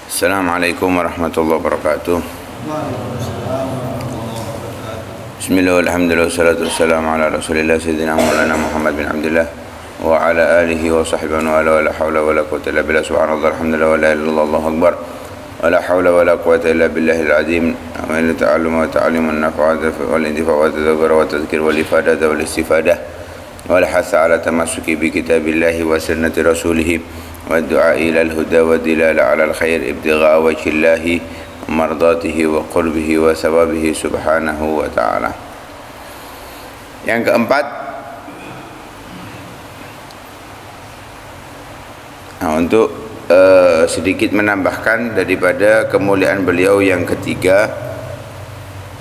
Assalamualaikum warahmatullahi wabarakatuh. Bismillah, alhamdulillah, wassalatu wassalamu ala rasulillah sayyidina maulana Muhammad bin Abdullah wa ala alihi wa sahbihi wa la hawla wa la quwwata illa billah, subhanallah, alhamdulillah, wa la ilaha illallah, Allahu akbar, wa la hawla wa la quwwata illa billahil azim. Wa inna ta'alluma wa ta'allimun nafa'ata wal intifa' wa tadhakkura wa tadhkir wal ifadata wal istifadah wal hatha ala tamassuki bi kitabillahi wa sunnati rasulih والدعاء إلى الهدى والدلالة على الخير ابتغاء وجه الله ومرضاته وقربه وثوابه سبحانه وتعالى. Yang keempat, untuk sedikit menambahkan daripada kemuliaan beliau yang ketiga,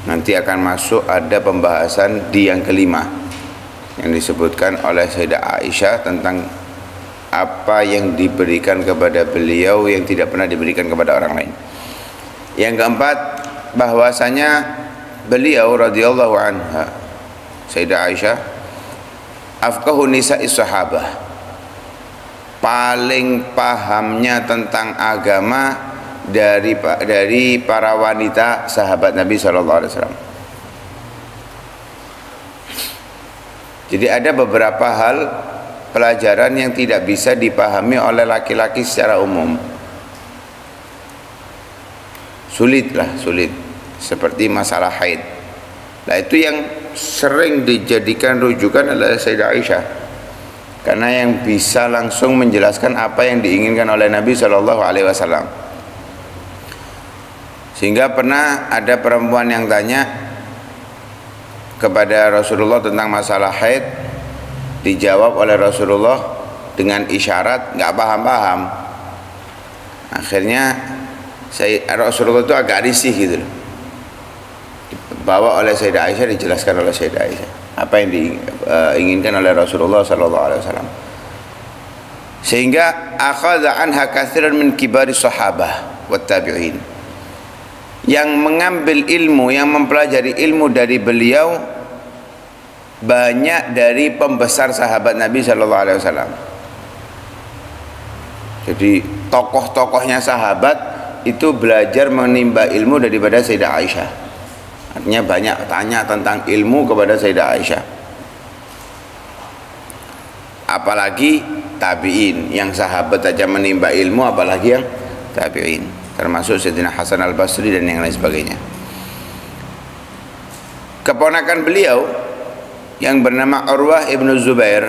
nanti akan masuk ada pembahasan di yang kelima yang disebutkan oleh Sayyidah Aisyah tentang apa yang diberikan kepada beliau yang tidak pernah diberikan kepada orang lain. Yang keempat, bahwasanya beliau radhiyallahu anha, Sayyidah Aisyah, afqahu nisa'is sahabah, paling pahamnya tentang agama dari para wanita sahabat Nabi sallallahu alaihi wasallam. Jadi ada beberapa hal pelajaran yang tidak bisa dipahami oleh laki-laki secara umum. Sulit. Seperti masalah haid. Nah, itu yang sering dijadikan rujukan adalah Sayyidah Aisyah. Karena yang bisa langsung menjelaskan apa yang diinginkan oleh Nabi Shallallahu Alaihi Wasallam. Sehingga pernah ada perempuan yang tanya kepada Rasulullah tentang masalah haid. Dijawab oleh Rasulullah dengan isyarat, nggak paham-paham. Akhirnya Rasulullah itu agak risih gitu. Dibawa oleh Sayyidah Aisyah, dijelaskan oleh Sayyidah Aisyah apa yang diinginkan oleh Rasulullah sallallahu alaihi wasallam. Sehingga akhadha anha katsiran min kibari sahabah wat tabi'in. Yang mengambil ilmu, yang mempelajari ilmu dari beliau banyak dari pembesar sahabat Nabi Shallallahu Alaihi Wasallam. Jadi tokoh-tokohnya sahabat itu belajar menimba ilmu daripada Sayyidah Aisyah. Artinya banyak tanya tentang ilmu kepada Sayyidah Aisyah. Apalagi tabi'in, yang sahabat saja menimba ilmu, apalagi yang tabi'in, termasuk Sayyidina Hasan al-Basri dan yang lain sebagainya. Keponakan beliau yang bernama Urwah ibnu Zubair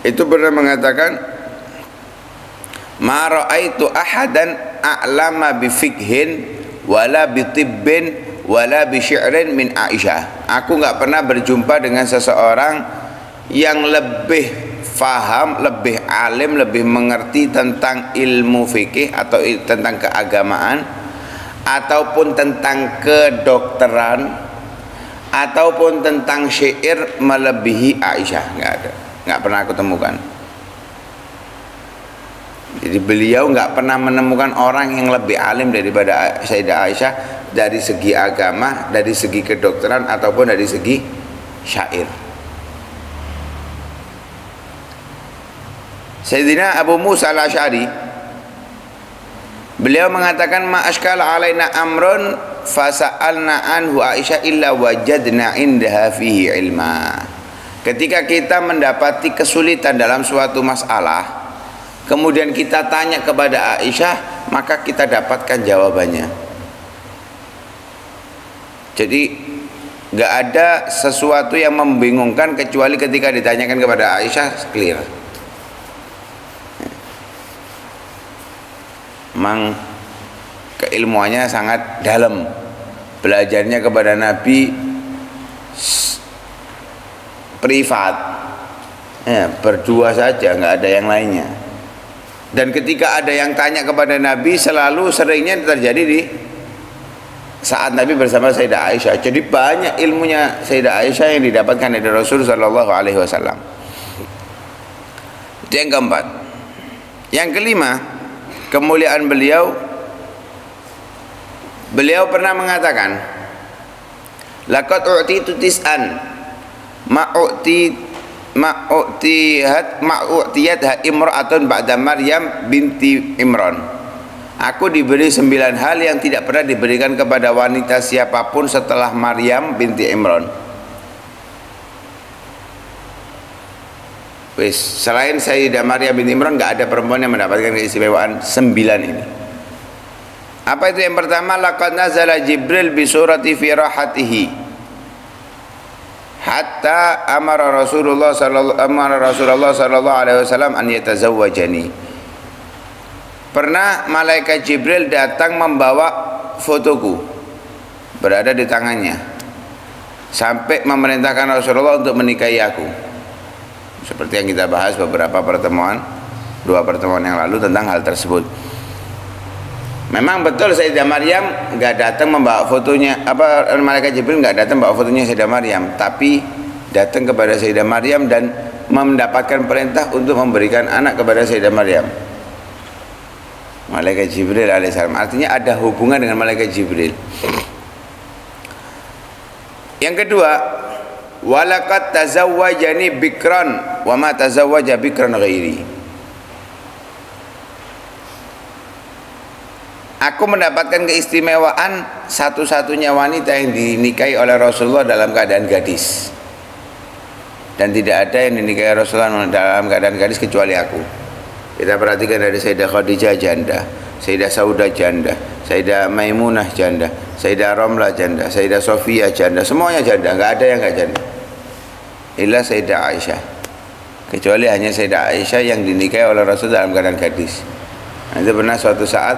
itu pernah mengatakan, ma ra'aitu ahadan a'lama bi fiqhin wala bi tibbin wala bi syi'rin min Aisyah. Aku enggak pernah berjumpa dengan seseorang yang lebih faham, lebih alim, lebih mengerti tentang ilmu fikih atau tentang keagamaan ataupun tentang kedokteran ataupun tentang syair melebihi Aisyah. Nggak ada, nggak pernah aku temukan. Jadi beliau nggak pernah menemukan orang yang lebih alim daripada Sayyidah Aisyah dari segi agama, dari segi kedokteran ataupun dari segi syair. Sayyidina Abu Musa al-Asy'ari, beliau mengatakan, ma ashkala alaina amrun fasa'alna anhu Aisyah illa wajadna indaha fihi ilma. Ketika kita mendapati kesulitan dalam suatu masalah, kemudian kita tanya kepada Aisyah, maka kita dapatkan jawabannya. Jadi nggak ada sesuatu yang membingungkan kecuali ketika ditanyakan kepada Aisyah, clear. Memang keilmuannya sangat dalam, belajarnya kepada Nabi privat, ya, berdua saja, nggak ada yang lainnya. Dan ketika ada yang tanya kepada Nabi, selalu seringnya terjadi di saat Nabi bersama Sayyidah Aisyah. Jadi banyak ilmunya Sayyidah Aisyah yang didapatkan dari Rasul Sallallahu Alaihi Wasallam. Itu yang keempat. Yang kelima, kemuliaan beliau. Beliau pernah mengatakan, laqad u'titu tis'an ma'u'tiyat imra'atun ba'da Maryam binti Imran. Aku diberi 9 hal yang tidak pernah diberikan kepada wanita siapapun setelah Maryam binti Imran. Wis, selain Sayyidah Maryam binti Imran nggak ada perempuan yang mendapatkan keistimewaan 9 ini. Apa itu? Yang pertama, laqad nazala Jibril bi surati fi rahatihi hatta amara Rasulullah sallallahu alaihi wasallam an yatazawwajani. Pernah malaikat Jibril datang membawa fotoku berada di tangannya sampai memerintahkan Rasulullah untuk menikahi aku. Seperti yang kita bahas beberapa pertemuan, 2 pertemuan yang lalu tentang hal tersebut. Memang betul Sayyidah Maryam nggak datang membawa fotonya, malaikat Jibril nggak datang membawa fotonya Sayyidah Maryam, tapi datang kepada Sayyidah Maryam dan mendapatkan perintah untuk memberikan anak kepada Sayyidah Maryam. Malaikat Jibril alaihissalam, artinya ada hubungan dengan malaikat Jibril. Yang kedua, walaqad tazawwajani bikran wa ma tazawwaja bikran ghairi. Aku mendapatkan keistimewaan satu-satunya wanita yang dinikahi oleh Rasulullah dalam keadaan gadis, dan tidak ada yang dinikahi Rasulullah dalam keadaan gadis kecuali aku. Kita perhatikan dari Sayyidah Khadijah janda, Sayyidah Saudah janda, Sayyidah Maimunah janda, Sayyidah Ramlah janda, Sayyidah Sofia janda, semuanya janda, nggak ada yang nggak janda. Illa Sayyidah Aisyah, kecuali hanya Sayyidah Aisyah yang dinikahi oleh Rasul dalam keadaan gadis. Nah, itu pernah suatu saat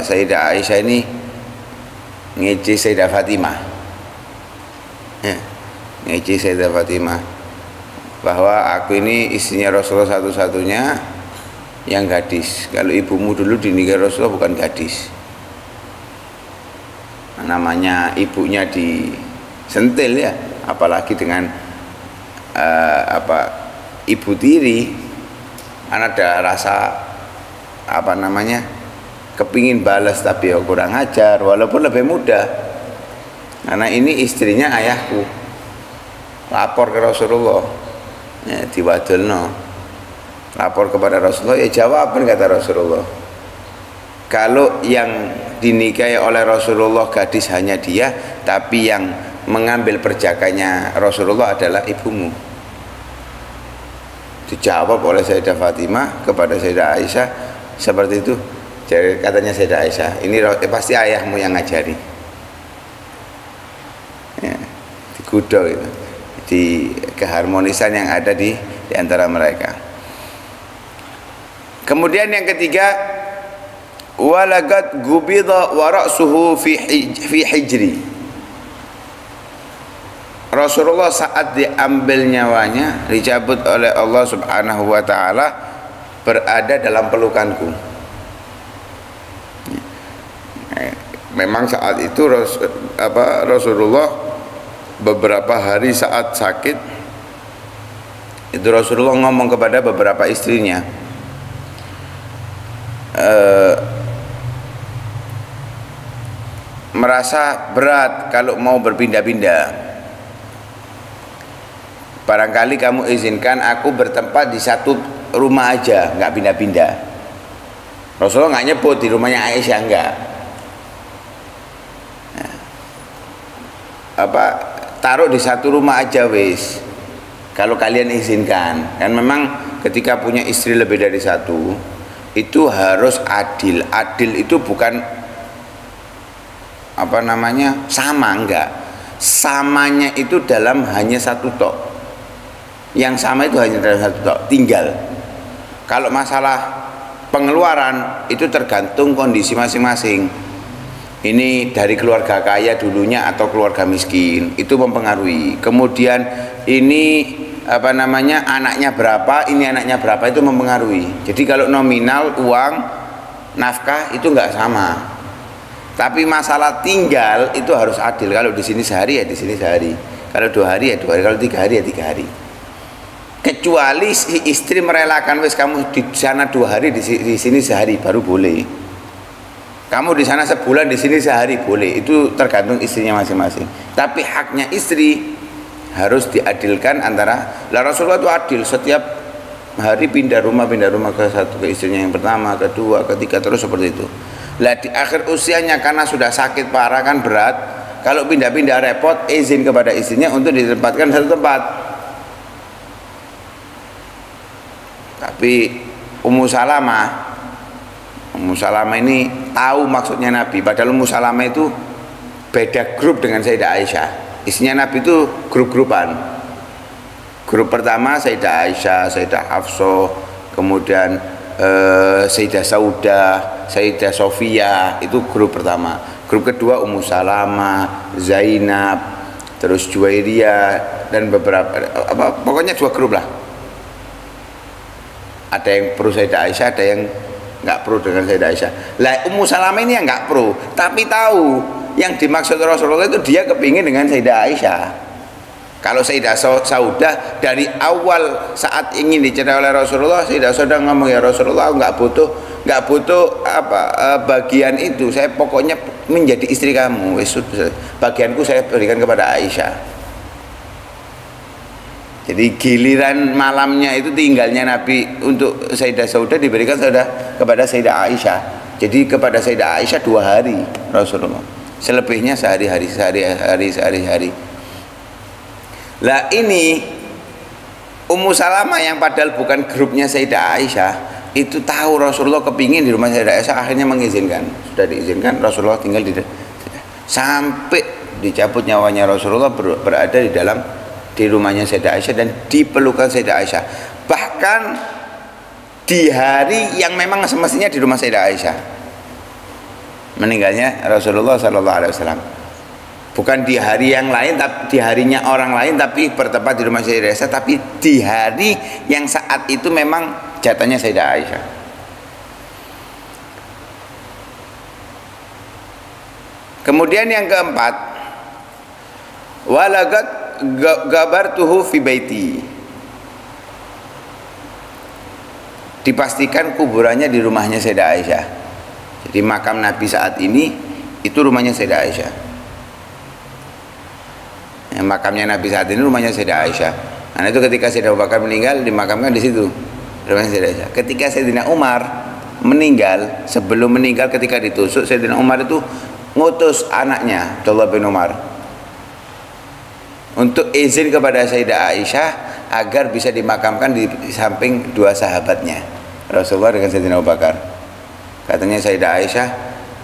Sayyidah Aisyah ini ngeci Sayyidah Fatimah, ngeci Sayyidah Fatimah bahwa aku ini istrinya Rasulullah satu-satunya yang gadis. Kalau ibumu dulu dinikahi Rasulullah bukan gadis. Namanya ibunya disentil ya, apalagi dengan ibu tiri, karena ada rasa kepingin balas tapi kurang ajar walaupun lebih muda. Karena ini istrinya ayahku, lapor ke Rasulullah, ya, diwadulno, lapor kepada Rasulullah, ya jawab kata Rasulullah. Kalau yang dinikahi oleh Rasulullah gadis hanya dia, tapi yang mengambil perjakanya Rasulullah adalah ibumu. Dijawab oleh Sayyidah Fatimah kepada Sayyidah Aisyah seperti itu. Jadi katanya Sayyidah Aisyah, ini pasti ayahmu yang ngajari, ya, digudo itu, di keharmonisan yang ada di antara mereka. Kemudian yang ketiga, walagat gubidha wa ra'suhu fi hijri. Rasulullah saat diambil nyawanya, dicabut oleh Allah Subhanahu wa taala, berada dalam pelukanku. Memang saat itu Rasulullah beberapa hari saat sakit itu Rasulullah ngomong kepada beberapa istrinya, merasa berat kalau mau berpindah-pindah, barangkali kamu izinkan aku bertempat di satu rumah aja, nggak pindah-pindah. Rasulullah nggak nyebut di rumahnya Aisyah, enggak. Taruh di satu rumah aja wis, kalau kalian izinkan. Kan memang ketika punya istri lebih dari satu itu harus adil. Adil itu bukan sama, enggak. Samanya itu dalam hanya satu tok. Yang sama itu hanya dalam satu tok. Tinggal kalau masalah pengeluaran itu tergantung kondisi masing-masing. Ini dari keluarga kaya dulunya atau keluarga miskin, itu mempengaruhi. Kemudian ini anaknya berapa, ini anaknya berapa, itu mempengaruhi. Jadi kalau nominal uang nafkah itu enggak sama, tapi masalah tinggal itu harus adil. Kalau di sini sehari ya di sini sehari, kalau 2 hari ya 2 hari, kalau 3 hari ya 3 hari. Kecuali si istri merelakan, wes kamu di sana 2 hari, di sini sehari, baru boleh. Kamu di sana sebulan, di sini sehari, boleh. Itu tergantung istrinya masing-masing. Tapi haknya istri harus diadilkan antara. Rasulullah itu adil, setiap hari pindah rumah ke satu, ke istrinya yang pertama, kedua, ketiga, terus seperti itu. Lah di akhir usianya karena sudah sakit parah kan berat, kalau pindah-pindah repot, izin kepada istrinya untuk ditempatkan satu tempat. Tapi Ummu Salamah ini tahu maksudnya Nabi, padahal Ummu Salamah itu beda grup dengan Sayyidah Aisyah. Istrinya Nabi itu grup-grupan. Grup pertama Sayyidah Aisyah, Sayyidah Hafsah, kemudian Sayyidah Saudah, Sayyidah Sofia, itu grup pertama. Grup kedua Ummu Salamah, Zainab, terus Juwairiyah dan beberapa pokoknya 2 grup lah. Ada yang pro Sayyidah Aisyah, ada yang nggak pro dengan Sayyidah Aisyah. Lah Ummu Salamah ini yang nggak pro, tapi tahu yang dimaksud Rasulullah itu dia kepingin dengan Sayyidah Aisyah. Kalau Sayyidah Saudah dari awal saat ingin dicerai oleh Rasulullah, Sayyidah Saudah ngomong, ya Rasulullah, aku nggak butuh bagian itu, saya pokoknya menjadi istri kamu, bagianku saya berikan kepada Aisyah. Jadi giliran malamnya itu tinggalnya Nabi untuk Sayyidah Saudah diberikan kepada Sayyidah Aisyah. Jadi kepada Sayyidah Aisyah 2 hari Rasulullah, selebihnya sehari-hari. Lah ini Ummu Salamah yang padahal bukan grupnya Sayyidah Aisyah, itu tahu Rasulullah kepingin di rumah Sayyidah Aisyah, akhirnya mengizinkan. Sudah diizinkan, Rasulullah tinggal sampai dicabut nyawanya Rasulullah berada di rumahnya Sayyidah Aisyah dan dipelukan Sayyidah Aisyah. Bahkan di hari yang memang semestinya di rumah Sayyidah Aisyah meninggalnya Rasulullah SAW. Bukan di hari yang lain, tapi di harinya orang lain, tapi bertempat di rumah Sayyidah Aisyah, tapi di hari yang saat itu memang jatahnya Sayyidah Aisyah. Kemudian yang keempat, walagat gabartuhu fi baiti, dipastikan kuburannya di rumahnya Sayyidah Aisyah. Jadi makam Nabi saat ini itu rumahnya Sayyidah Aisyah. Yang makamnya Nabi saat ini rumahnya Sayyidah Aisyah. Nah itu ketika Sayyidina Abu Bakar meninggal dimakamkan di situ rumahnya Sayyidah Aisyah. Ketika Sayyidina Umar meninggal, sebelum meninggal ketika ditusuk, Sayyidina Umar itu ngutus anaknya Abdullah bin Umar untuk izin kepada Sayyidah Aisyah agar bisa dimakamkan di samping 2 sahabatnya, Rasulullah dengan Sayyidina Abu Bakar. Katanya Sayyidah Aisyah,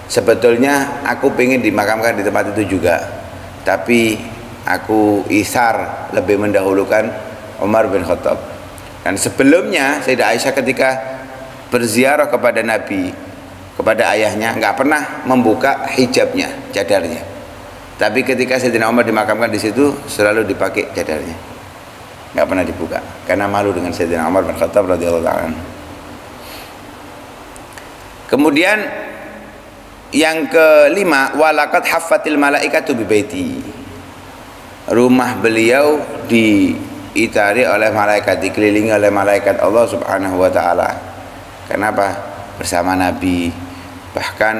sebetulnya aku ingin dimakamkan di tempat itu juga, tapi aku isar lebih mendahulukan Umar bin Khattab. Dan sebelumnya Sayyidah Aisyah ketika berziarah kepada Nabi, kepada ayahnya, nggak pernah membuka hijabnya, cadarnya. Tapi ketika Sayyidina Umar dimakamkan di situ selalu dipakai cadarnya, nggak pernah dibuka karena malu dengan Sayyidina Umar bin Khattab radhiyallahu ta'ala. Kemudian yang kelima, walakat haffatil malaikatu bi baiti, rumah beliau diitari oleh malaikat, dikelilingi oleh malaikat Allah Subhanahu wa ta'ala. Kenapa? Bersama Nabi. Bahkan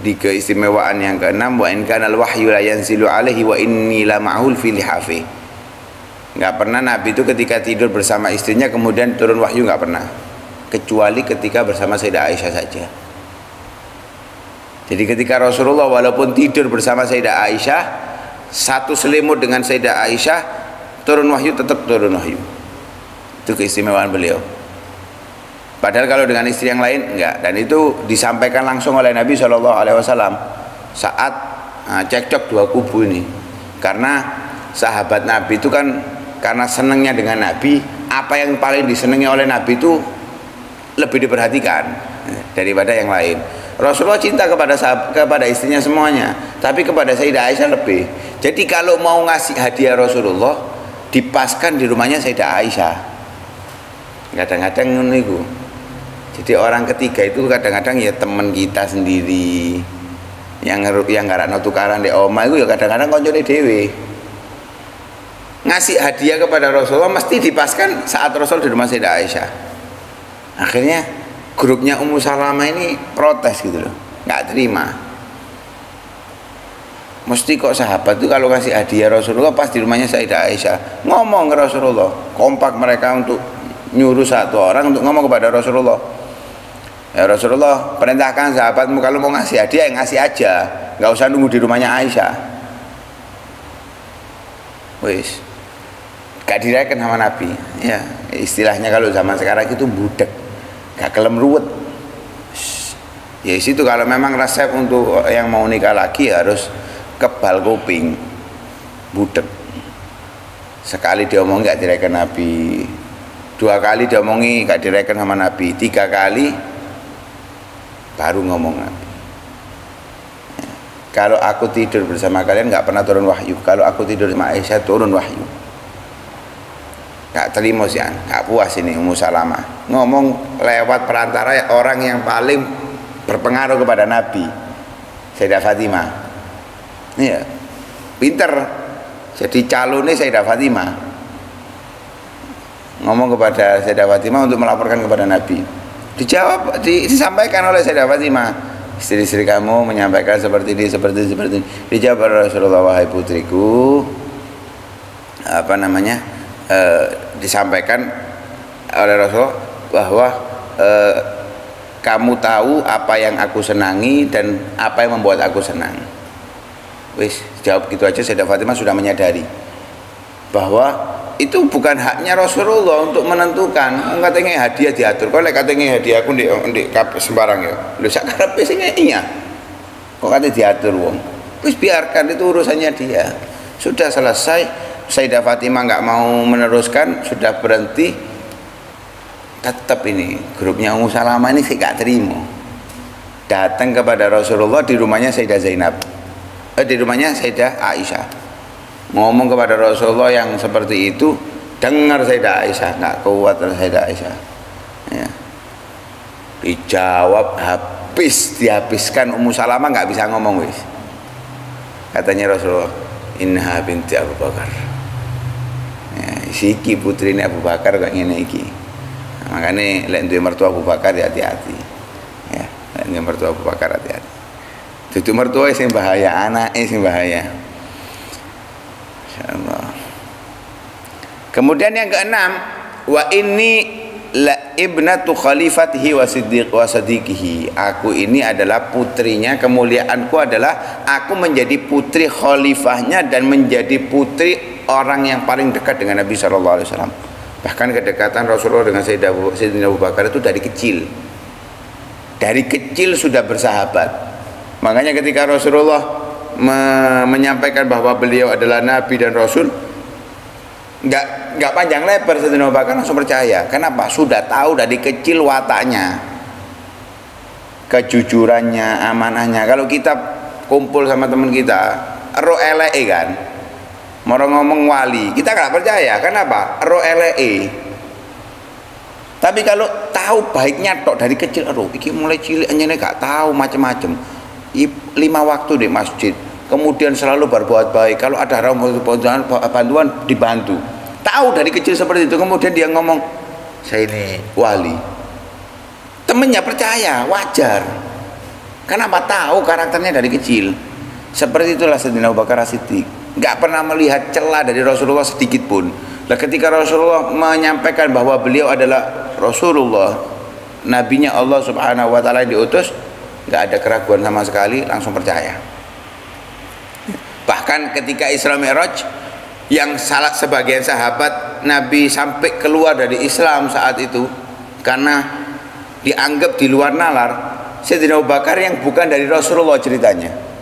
di keistimewaan yang keenam, wa in kana al-wahyu la yanzilu alaihi wa inni la ma'hul fi lihafi. Enggak pernah Nabi itu ketika tidur bersama istrinya kemudian turun wahyu, enggak pernah, kecuali ketika bersama Sayyidah Aisyah saja. Jadi ketika Rasulullah walaupun tidur bersama Sayyidah Aisyah, satu selimut dengan Sayyidah Aisyah, turun wahyu, tetap turun wahyu. Itu keistimewaan beliau. Padahal kalau dengan istri yang lain enggak. Dan itu disampaikan langsung oleh Nabi SAW saat cekcok 2 kubu ini. Karena sahabat Nabi itu kan karena senangnya dengan Nabi, apa yang paling disenangi oleh Nabi itu lebih diperhatikan daripada yang lain. Rasulullah cinta kepada istrinya semuanya, tapi kepada Sayyidah Aisyah lebih. Jadi kalau mau ngasih hadiah Rasulullah, dipaskan di rumahnya Sayyidah Aisyah. Kadang-kadang ngono iku. Jadi orang ketiga itu kadang-kadang ya teman kita sendiri, yang ngarakno tukaran di omah itu ya kadang-kadang koncone dhewe. Ngasih hadiah kepada Rasulullah mesti dipaskan saat Rasul di rumah Sayyidah Aisyah. Akhirnya grupnya Ummu Salamah ini protes gitu loh, nggak terima. Mesti kok sahabat tuh kalau kasih hadiah Rasulullah pas di rumahnya Sayyidah Aisyah, ngomong ke Rasulullah, kompak mereka untuk nyuruh satu orang untuk ngomong kepada Rasulullah, ya Rasulullah, perintahkan sahabatmu kalau mau ngasih hadiah yang ngasih aja, nggak usah nunggu di rumahnya Aisyah. Wis gak direken sama Nabi, ya istilahnya kalau zaman sekarang itu budek, gak kelem ruwet. Ya situ kalau memang resep untuk yang mau nikah lagi harus kebal kuping, budek. Sekali diomongi gak direken Nabi, 2 kali diomongi gak direken sama Nabi, 3 kali baru ngomong Nabi. Kalau aku tidur bersama kalian gak pernah turun wahyu, kalau aku tidur sama Aisyah turun wahyu. Gak terima sih, gak puas ini Ummu Salamah ngomong lewat perantara orang yang paling berpengaruh kepada Nabi, Sayyidah Fatimah. Iya, pinter. Jadi calonnya Sayyidah Fatimah ngomong kepada Sayyidah Fatimah untuk melaporkan kepada Nabi. Dijawab, disampaikan oleh Sayyidah Fatimah, istri-istri kamu menyampaikan seperti ini, seperti ini. Dijawab oleh Rasulullah, wahai putriku, apa namanya, disampaikan oleh Rasulullah bahwa kamu tahu apa yang aku senangi dan apa yang membuat aku senang. Wis, jawab gitu aja. Sayyidah Fatimah sudah menyadari bahwa itu bukan haknya Rasulullah untuk menentukan. Katanya hadiah diatur. Kalau katanya hadiah aku di sembarang ya. Lu sak karepe sing iya. Kok katanya diatur wong. Wis biarkan, itu urusannya dia. Sudah selesai. Sayyidah Fatimah nggak mau meneruskan, sudah berhenti. Tetap ini grupnya Ummu Salamah ini saya nggak terima. Datang kepada Rasulullah di rumahnya Sayyidah Zainab, di rumahnya Sayyidah Aisyah, ngomong kepada Rasulullah yang seperti itu. Dengar Sayyidah Aisyah, nggak kuat Sayyidah Aisyah, ya. Dijawab habis, dihabiskan. Ummu Salamah nggak bisa ngomong wis. Katanya Rasulullah, innaha binti Abu Bakar, ya, siki putrine Abu Bakar kok ngene iki. Nah, makanya lek duwe mertua Abu Bakar ya hati-hati, ya, lek duwe mertua Abu Bakar hati-hati. Dudu mertua sing bahaya, anake sing bahaya. Insyaallah. Kemudian yang keenam, wa inni la ibnatu khalifatihi wa sadiqihi. Aku ini adalah putrinya, kemuliaanku adalah aku menjadi putri khalifahnya dan menjadi putri orang yang paling dekat dengan Nabi sallallahu alaihi wasallam. Bahkan kedekatan Rasulullah dengan Sayyidina Abu Bakar itu dari kecil. Dari kecil sudah bersahabat. Makanya ketika Rasulullah menyampaikan bahwa beliau adalah Nabi dan Rasul, nggak panjang lebar Sayyidina Abu Bakar langsung percaya. Kenapa? Sudah tahu dari kecil wataknya, kejujurannya, amanahnya. Kalau kita kumpul sama teman kita, ro eleke kan, mau ngomong wali, kita nggak percaya. Kenapa? Ro eleke. Tapi kalau tahu baiknya tok dari kecil, aduh, iki mulai cilik anjene gak tahu macam-macam. 5 waktu di masjid, kemudian selalu berbuat baik. Kalau ada bantuan dibantu. Tahu dari kecil seperti itu, kemudian dia ngomong, saya ini wali. Temennya percaya, wajar. Kenapa? Tahu karakternya dari kecil. Seperti itulah Sayyidina Abu Bakar As-Siddiq. Gak pernah melihat celah dari Rasulullah sedikit pun. Nah, ketika Rasulullah menyampaikan bahwa beliau adalah Rasulullah, nabinya Allah Subhanahu wa taala yang diutus, nggak ada keraguan sama sekali, langsung percaya. Bahkan ketika Isra Mi'raj, yang salah sebagian sahabat Nabi sampai keluar dari Islam saat itu karena dianggap di luar nalar, Sayyidina Abu Bakar yang bukan dari Rasulullah ceritanya.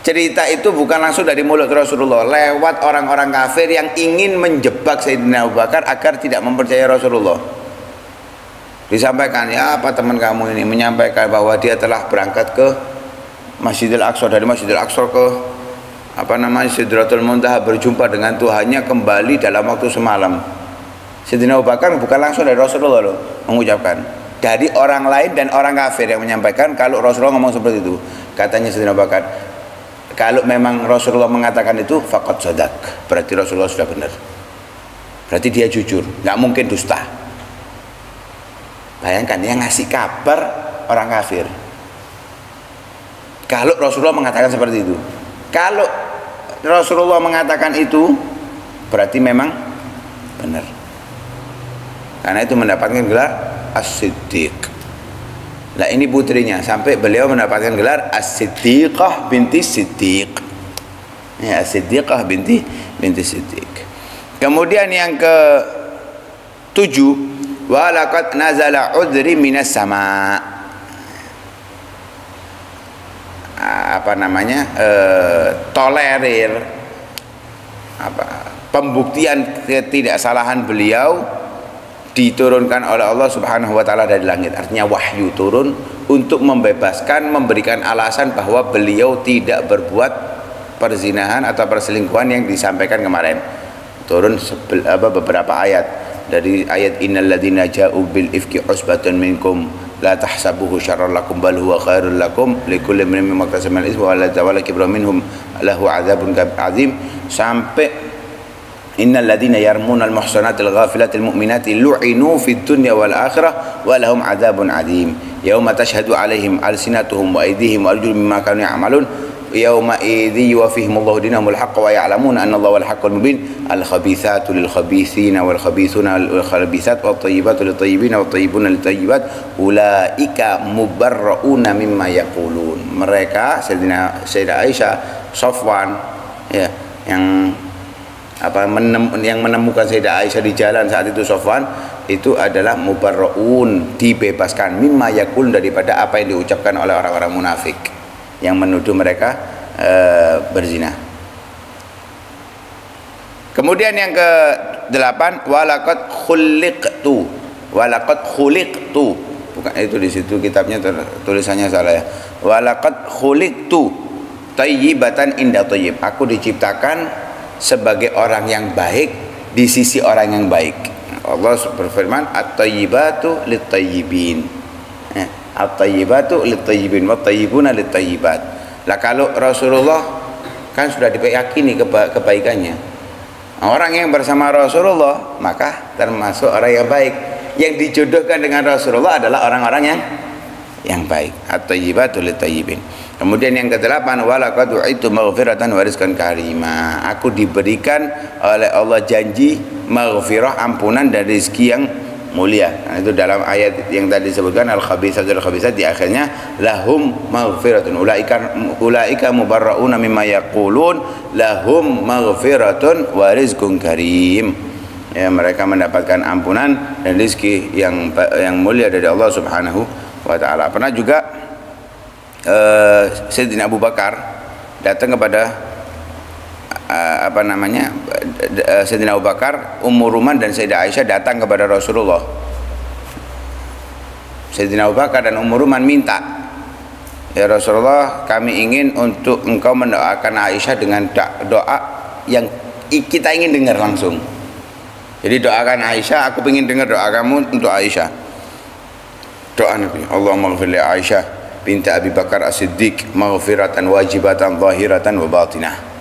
Cerita itu bukan langsung dari mulut Rasulullah, lewat orang-orang kafir yang ingin menjebak Sayyidina Abu Bakar agar tidak mempercayai Rasulullah. Disampaikan, ya apa teman kamu ini menyampaikan bahwa dia telah berangkat ke Masjidil Aqsa, dari Masjidil Aqsa ke Sidratul Muntaha, berjumpa dengan Tuhannya kembali dalam waktu semalam. Sayyidina Abu Bakar bukan langsung dari Rasulullah loh mengucapkan, dari orang lain dan orang kafir yang menyampaikan kalau Rasulullah ngomong seperti itu. Katanya Sayyidina Abu Bakar, kalau memang Rasulullah mengatakan itu faqad shadaq, berarti Rasulullah sudah benar, berarti dia jujur, nggak mungkin dusta. Bayangkan, yang ngasih kabar orang kafir. Kalau Rasulullah mengatakan seperti itu, kalau Rasulullah mengatakan itu berarti memang benar. Karena itu mendapatkan gelar As-Siddiq. Nah ini putrinya, sampai beliau mendapatkan gelar As-Siddiqah binti Siddiq. Ya, As-Siddiqah binti Siddiq. Kemudian yang ke-7, wa laqad nazala udri minas sama. Tolerir pembuktian ketidaksalahan beliau diturunkan oleh Allah Subhanahu wa taala dari langit. Artinya wahyu turun untuk membebaskan, memberikan alasan bahwa beliau tidak berbuat perzinahan atau perselingkuhan yang disampaikan kemarin. Turun beberapa ayat, dari ayat innal ladzina ja'u bil ifki usbatun minkum la tahsabuhu syarran lakum bal huwa khairul lakum likulli imrin mimma kasaba al ismu wa la tawalla kibra minhum lahu adzabun azim, sampai innal ladzina yarmunal muhsanatil ghafilatil mu'minati lu'inu fid dunya wal akhirah wa lahum adzabun azim yauma tashhadu alaihim alsinatuhum wa aydihim wa arjuluhum mimma kanu ya'malun yauma idzi yuwaffihimullahu dinahumul haqqa wa ya'lamuna anna Allaha wal haqqul mubin al-khabithatu lil khabithina wal khabithuna lil khabithat wat thayyibatu lit thayyibina wat thayyibuna lit thayyibat ulaika mubarrauna mimma yaqulun. Mereka Sayyidah Aisyah, Safwan ya, yang menemukan Sayyidah Aisyah di jalan saat itu, Safwan itu adalah mubarraun, dibebaskan mimma yaqulun, daripada apa yang diucapkan oleh orang-orang munafik yang menuduh mereka berzina. Kemudian yang ke-8, walaqad khuliqtu. Bukan itu, di situ kitabnya tulisannya salah ya. Walaqad khuliqtu tayyibatan inda thayyib. Aku diciptakan sebagai orang yang baik di sisi orang yang baik. Allah berfirman at-tayyibatu lit-tayyibin. At-tayyibatu lit-tayyibin wa tayyibuna lit-tayyibat. Lah kalau Rasulullah kan sudah diyakini kebaikannya. Orang yang bersama Rasulullah maka termasuk orang yang baik. Yang dijodohkan dengan Rasulullah adalah orang-orang yang baik. At-tayyibatu lit-tayyibin. Kemudian yang ke-8, walaqad u'itu maghfiratan wa rizqan karima. Aku diberikan oleh Allah janji maghfirah, ampunan, dan rezeki yang mulia. Nah, itu dalam ayat yang tadi disebutkan al-khabithatu al-khabithat, di akhirnya lahum maghfiratun ulaika mubarrauna mimma yaqulun lahum maghfiratun wa rizqun karim. Ya, mereka mendapatkan ampunan dan rezeki yang mulia dari Allah Subhanahu wa taala. Pernah juga Sayyidina Abu Bakar datang kepada Sayyidina Abu Bakar, Ummu Ruman dan Sayyidah Aisyah datang kepada Rasulullah. Sayyidina Abu Bakar dan Ummu Ruman minta, ya Rasulullah, kami ingin untuk engkau mendoakan Aisyah dengan doa yang kita ingin dengar langsung. Jadi doakan Aisyah, aku ingin dengar doa kamu untuk Aisyah. Doa Nabi, Allahumma ighfir li Aisyah binti Abi Bakar As-Siddiq maghfiratan wajibatan zahiratan wa batinah.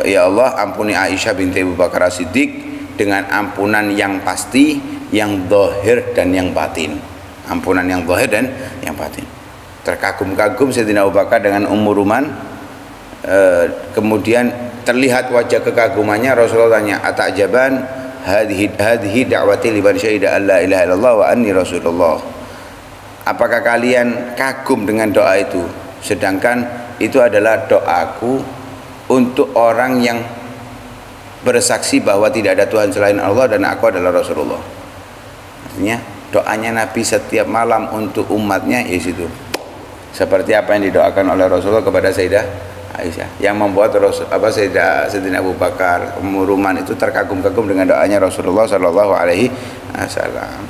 Ya Allah, ampuni Aisyah binti Abu Bakar As-Siddiq dengan ampunan yang pasti, yang zahir dan yang batin. Ampunan yang zahir dan yang batin. Terkagum-kagum Sayyidina Abu Bakar dengan Ummu Ruman. Kemudian terlihat wajah kekagumannya. Rasulullah tanya, atajaban hadhihi da'wati liman syahida an la ilaha illallah wa anni rasulullah. Apakah kalian kagum dengan doa itu? Sedangkan itu adalah doaku untuk orang yang bersaksi bahwa tidak ada Tuhan selain Allah dan aku adalah Rasulullah. Artinya doanya Nabi setiap malam untuk umatnya ya situ. Seperti apa yang didoakan oleh Rasulullah kepada Sayyidah Aisyah, yang membuat Sayyidina Abu Bakar, Ummu Ruman itu terkagum-kagum dengan doanya Rasulullah Shallallahu Alaihi Wasallam.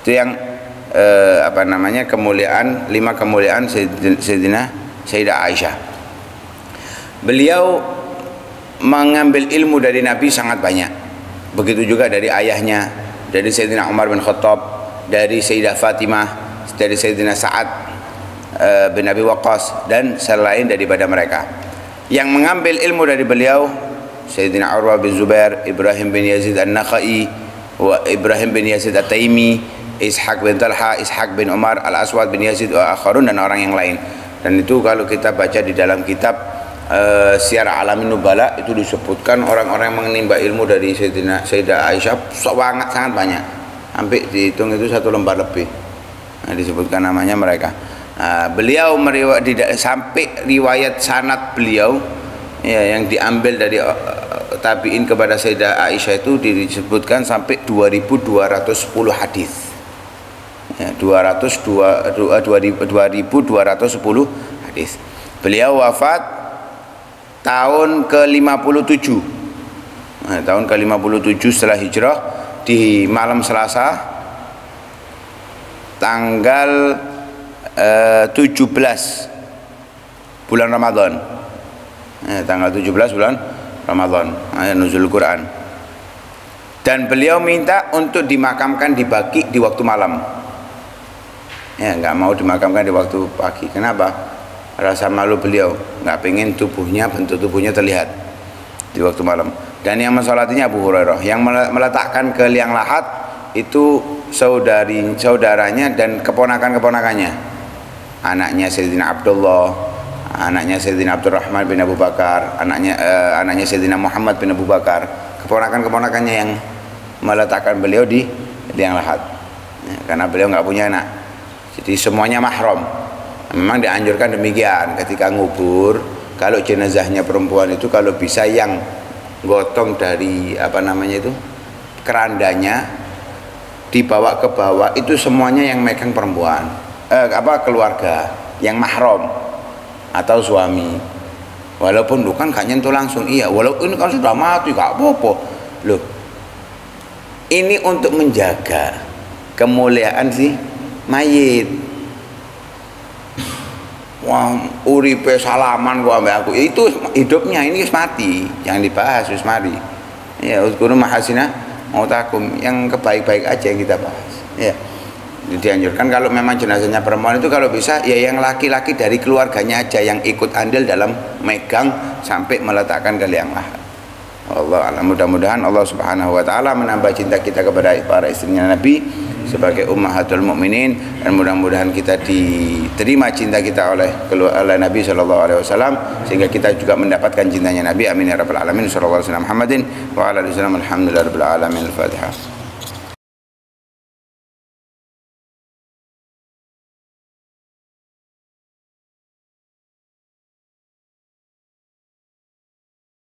Itu yang kemuliaan, 5 kemuliaan Sayyidah Aisyah. Beliau mengambil ilmu dari Nabi sangat banyak. Begitu juga dari ayahnya, dari Sayyidina Umar bin Khattab, dari Sayyidah Fatimah, dari Sayyidina Sa'ad bin Abi Waqqas, dan selain daripada mereka. Yang mengambil ilmu dari beliau Sayyidina Urwah bin Zubair, Ibrahim bin Yazid An-Nakhai, wa Ibrahim bin Yazid At-Taimi, Ishaq bin Talha, Ishaq bin Umar, Al-Aswad bin Yazid wa akharun, dan orang yang lain. Dan itu kalau kita baca di dalam kitab Syiar Alamin Nubala itu disebutkan orang-orang yang menimba ilmu dari Sayyidah Aisyah sangat banyak, sampai dihitung itu 1 lembar lebih. Nah, disebutkan namanya mereka. Beliau sampai riwayat sanad beliau ya, yang diambil dari tabi'in kepada Sayyidah Aisyah itu disebutkan sampai 2210 hadis. Ya, 2210 hadis. Beliau wafat tahun ke-57. Nah, tahun ke-57 setelah hijrah di malam Selasa tanggal 17 bulan Ramadan. Tanggal 17 bulan Ramadan, nuzul Quran. Dan beliau minta untuk dimakamkan di Baqi di waktu malam. Ya, nggak mau dimakamkan di waktu pagi. Kenapa? Rasa malu beliau, nggak pengen bentuk tubuhnya terlihat di waktu malam. Dan yang mensolatinya Abu Hurairah, yang meletakkan ke liang lahat itu saudaranya dan keponakannya, anaknya Sayyidina Abdullah, anaknya Sayyidina Abdurrahman bin Abu Bakar, anaknya Sayyidina Muhammad bin Abu Bakar, keponakannya yang meletakkan beliau di liang lahat, ya, karena beliau nggak punya anak, jadi semuanya mahram. Memang dianjurkan demikian ketika ngubur, kalau jenazahnya perempuan itu kalau bisa yang gotong dari kerandanya dibawa ke bawah itu semuanya yang megang perempuan, keluarga yang mahram atau suami. Walaupun bukan gak nyentuh langsung, iya, walaupun kalau sudah mati gak apa-apa loh. Ini untuk menjaga kemuliaan si mayit. Wah, uripe salaman gua ambek aku. Itu hidupnya, ini wis mati. Jangan dibahas, wis mati. Ya, uzkuru mahasina mautakum, yang kebaik-baik aja yang kita bahas. Ya. Dianjurkan kalau memang jenazahnya perempuan itu kalau bisa ya yang laki-laki dari keluarganya aja yang ikut andil dalam megang sampai meletakkan ke liang lahat. Allah alam, mudah-mudahan Allah Subhanahu wa taala menambah cinta kita kepada para istrinya Nabi sebagai ummahatul mukminin, dan mudah-mudahan kita diterima cinta kita oleh Nabi sallallahu alaihi wasallam sehingga kita juga mendapatkan cintanya Nabi. Amin ya rabbal alamin. Sallallahu alaihi wasallam Muhammadin wa ala alihi wasallam. Alhamdulillah rabbil alamin. Al-Fatihah.